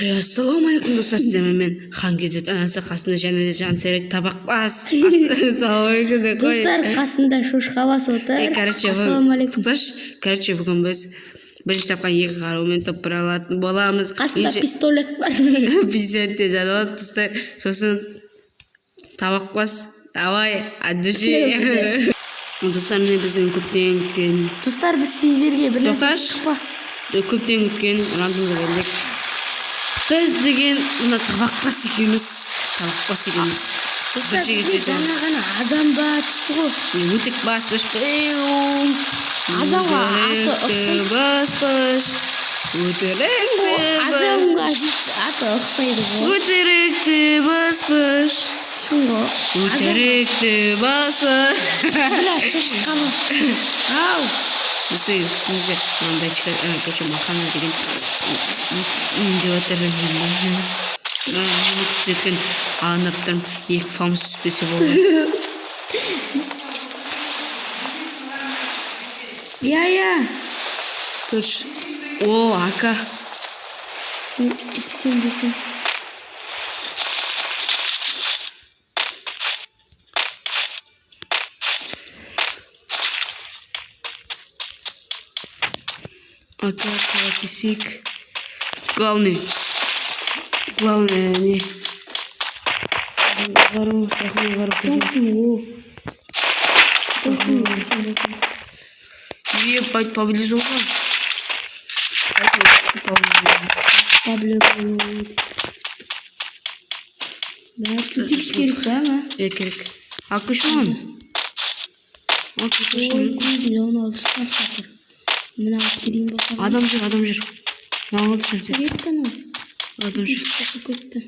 Ассалаумағалейкум достар, сіздермен мен хан кезет анасы, қасымда және де Жансерік табақбас. Ассалаумағалейкум. Достар, қасында шошқабас отыр. Ассалаумағалейкум. Короче, бүгін біз бірінші тапқан екі қарумен топ алатын боламыз. Қасында пистолет бар. Пистолет тез алады достар. Сосын табақбас. Давай, аддуши. Достар, міне біздің көптен күткен. Достар, біз сіздерге бір нәрсе шықпа. Көптен күткен рандомға келдік. Біз деген мына табақбас екеуміз. Достар, жаңа ғана адам ба түсті ғой. Өтік баспыш. Азамға аты баспыш. Азамға аты ұқсайды ғой. Өтірікті баспыш. Шын ғой. Өтірікті баспыш. Бля, шошқабас. Ау. Бізде мынандай кеше махана деген деп атырмын. Жеткен алындаптан екі фамс түспесе болды. Я. Көрш. О, ака. Сен. Ака, кисик. Главный не. Вару. Ебать, поближе уже. Да, супикс керек па ма? Керек. Акушман. Оны алып жатыр. Мына келейін болса. Адам жүр. Маған түсін. Кетті ана. Адам жүр. Кетті.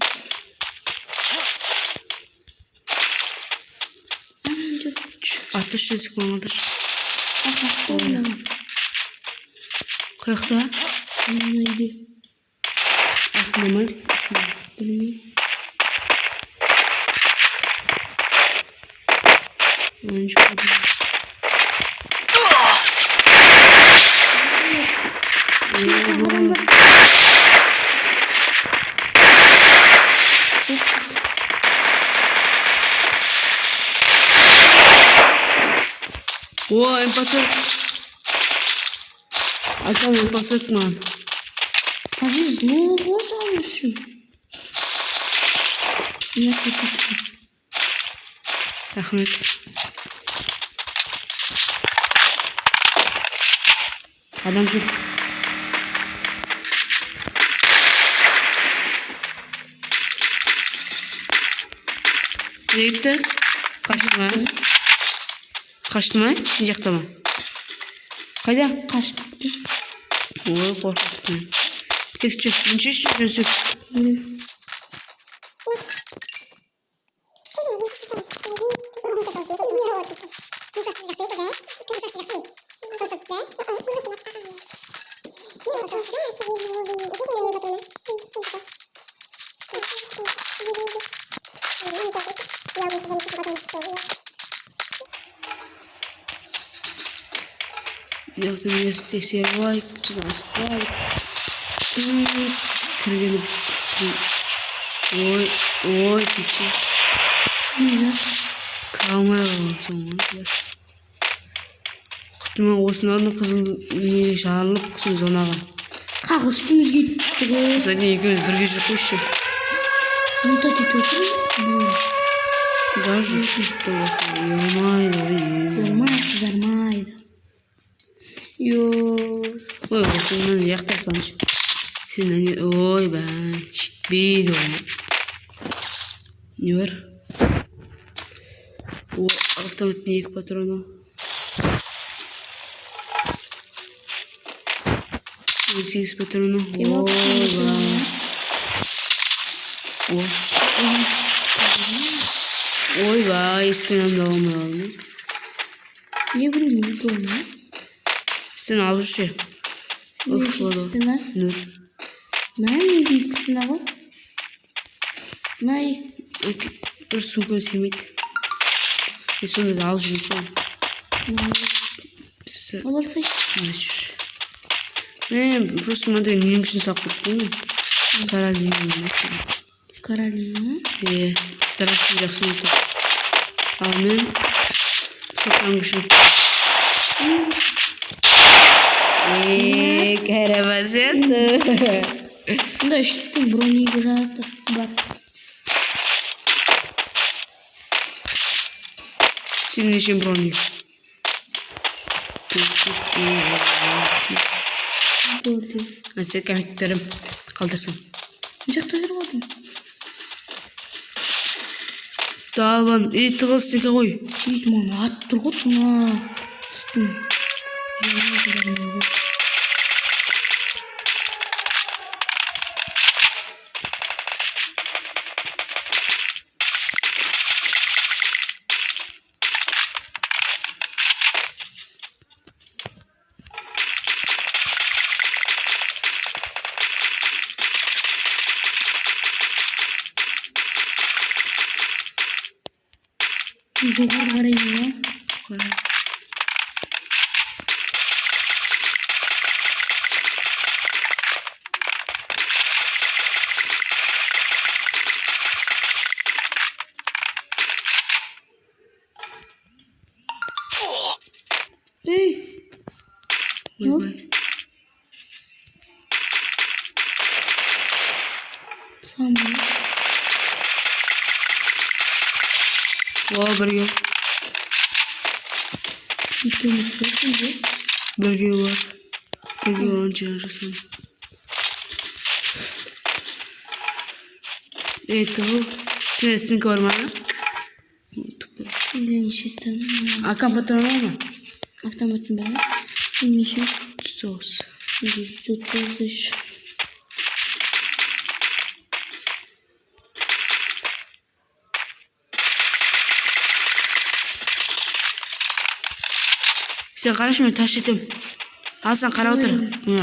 Аты шенсік маңылдыр. Қақта. Қаяқта? Ана үйде. Асында ма? Білмеймін. О, импостер. Атам импостер ман. Повезло салышы. Я хочу. Рахмет. Адам жүр. Нейті? Қашты ма? Сен жақта ма? Қайда? Қашты. Ой, қорқытты. Тексті. Мүншеш? Yaptım tексеріп алайық, асықпайық. Кіргені. Ой, пече. Қалмай қалған соң. Құтыма осының алдын қызыл жарылып, құсын жонаған. Қақ үстімізге түсті ғой. Zaten екеуміз бірге жүр қойшы. Мұнта тет өтір? Даже Ярмайды. Ой, осыңнан яқта саншы. Сен әне, ой, жетпейді оны. Не бар? О, автоматтың екі патроны. 18 патроны. Ой, істен амдауымай алды. Не білмеймін, дома. Істен алып жүрші. Істена? Нөл. Мәне бейт істена ғой? Мәй. Бір сумканы семейді. Сонда да алып жүрші. Оларсай? Просто смотри, не үшін сақ көттің. Karolina. Karolina. Tarafı жақсы өтті. Ал мен соттан күшіп. Карабасетті. Мында үштіктің бронегі жатыр. Бар. Senin için bronyu. Gördüm. Sen kemiklerim kaldırsın. Жақта жүр ғой. Даван, тығылсың ғой. Үй мана ат тұр ғой мына. Жоғары қараймын ба? Қара. Ей! Ойбай. Самый. Бірге. Екеуміз көрсің бе? Бірге бар. Бірге olan жаңа жасам. Тығыл. Сенесінкі бар ма? Сенде неше істедім? Акам патрон бар ма? Автоматын бар. Сен неше? 109. 133. Sen karışma, taş ettim. Al sen kara otur.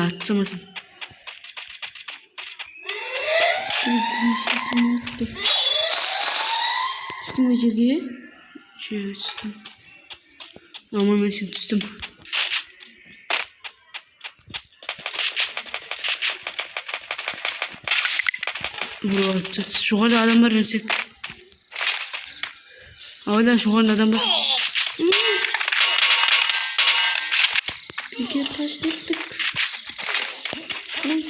Atsamasın. Üstüme жерге. Şöyle düştüm. Ama ben şimdi düştüm. Buraya atacağız. Şu kadar adam var ensek. Havadan şu kadar adam var. Егер таш еттік. Ой.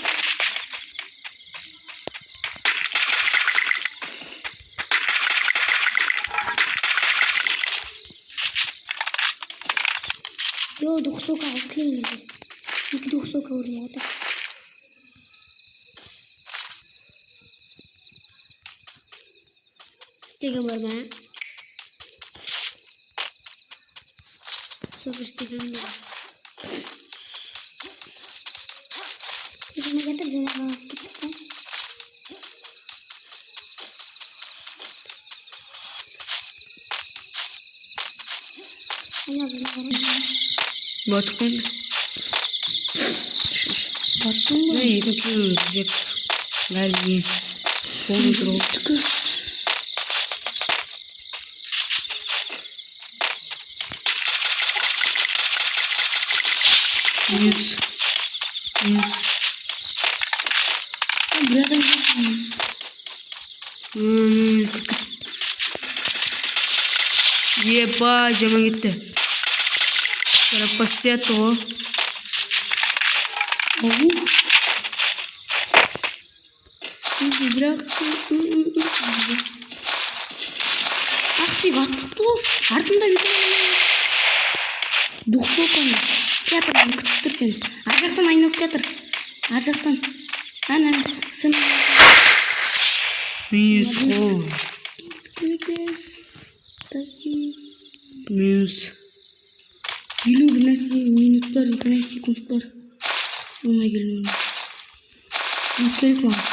Йо, дұқсоқа ұқлеймеді. Екі дұқсоқа ұрын отыр. Істеген бар ма? Соғыр істеген бар. इसमें कहते हैं Батыркон. Батыркон mu? Ne yıkıcı ölecek. Galiba. Onu durdu. Yüz. Buradan Еба, жаман кетті. Карапасет о. Бірақ ақпек ат шықты ғой. Артында дұқсоқаны. Театрдан күтіп тұр сені. Ар жақтан айналып театр. Ар жақтан. Ана сын. Минус қол. Көмектес. Минус. 50 бір нәрсе минуттар, бір нәрсе секундтар. Оңай келмейді. Минут керек маған.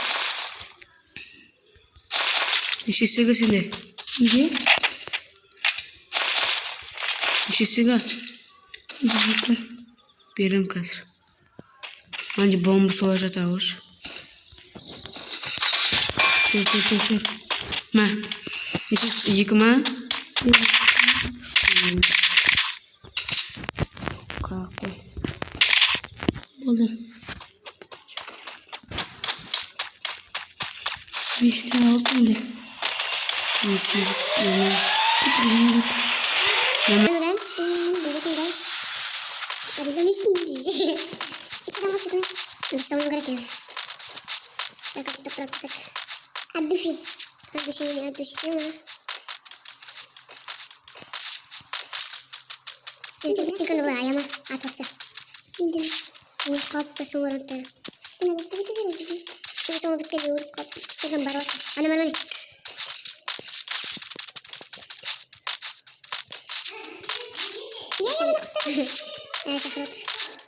Нешесігі сенде? Неге? Нешесігі? Екі. Берем қазір. Анде бомба сола жата ауыш. Тұр. Ма? Нешесі? Екі ма? Қақой. Болды. Beşten aldım da. 18 hemen. Neden? Diyeceğim. Arızamışsın diyeceğim. İki tane bakıyorum. Savunma gerek yani. Ya kaçta bırakırsak. Addüşü. Addüşü ama. Jadi sih kan boleh ayam atau apa? Ini ini kop semua orang tuh. Ini apa itu dia? Ini semua bikin di kop segala baru. Mana mana nih? Ya ya betul. Sakit.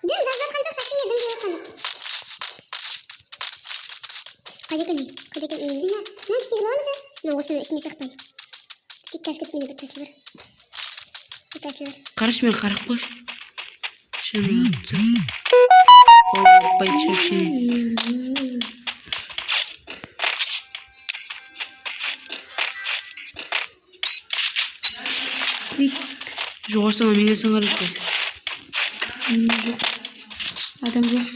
Dia zat kan çok sakit dia dia kan. Kayak ini ini. Nah, işte gimana sih? Nah, usah ini sakit. Tikas ketmini betaslar. Betaslar. Karışma karak boş. Şunu yapacağım. Hoppa içeri şey. Жоғарсың менен сыңар өтпесін. Adam yok.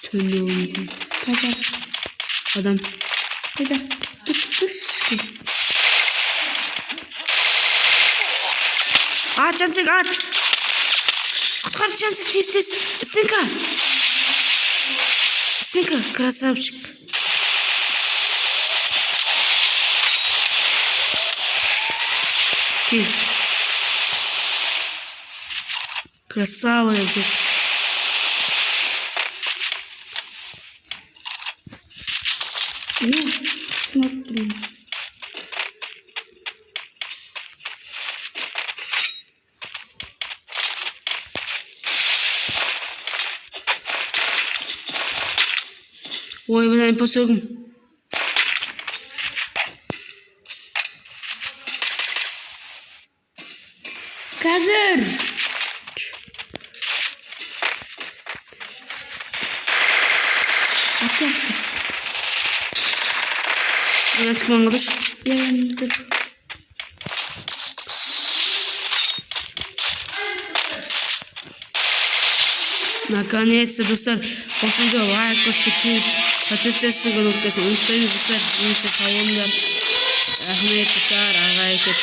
Tönde olmadı. Pazar. Adam. Adam. Kış. At Cansik at. Құтқар Cansik tez tez. Сынка. Сынка, красавчик. Кел. Красавая взять. Ну, смотри. Ой, мен посогым. Қазір. Атяшка. Яцк маңғыдыш. Я dur. Наконец-то, достар, осы видео лайк басып кетіп, подписываться кнопкасын ұмытпаңыз достар. Немесе салондар. Рахмет достар, ағай кет.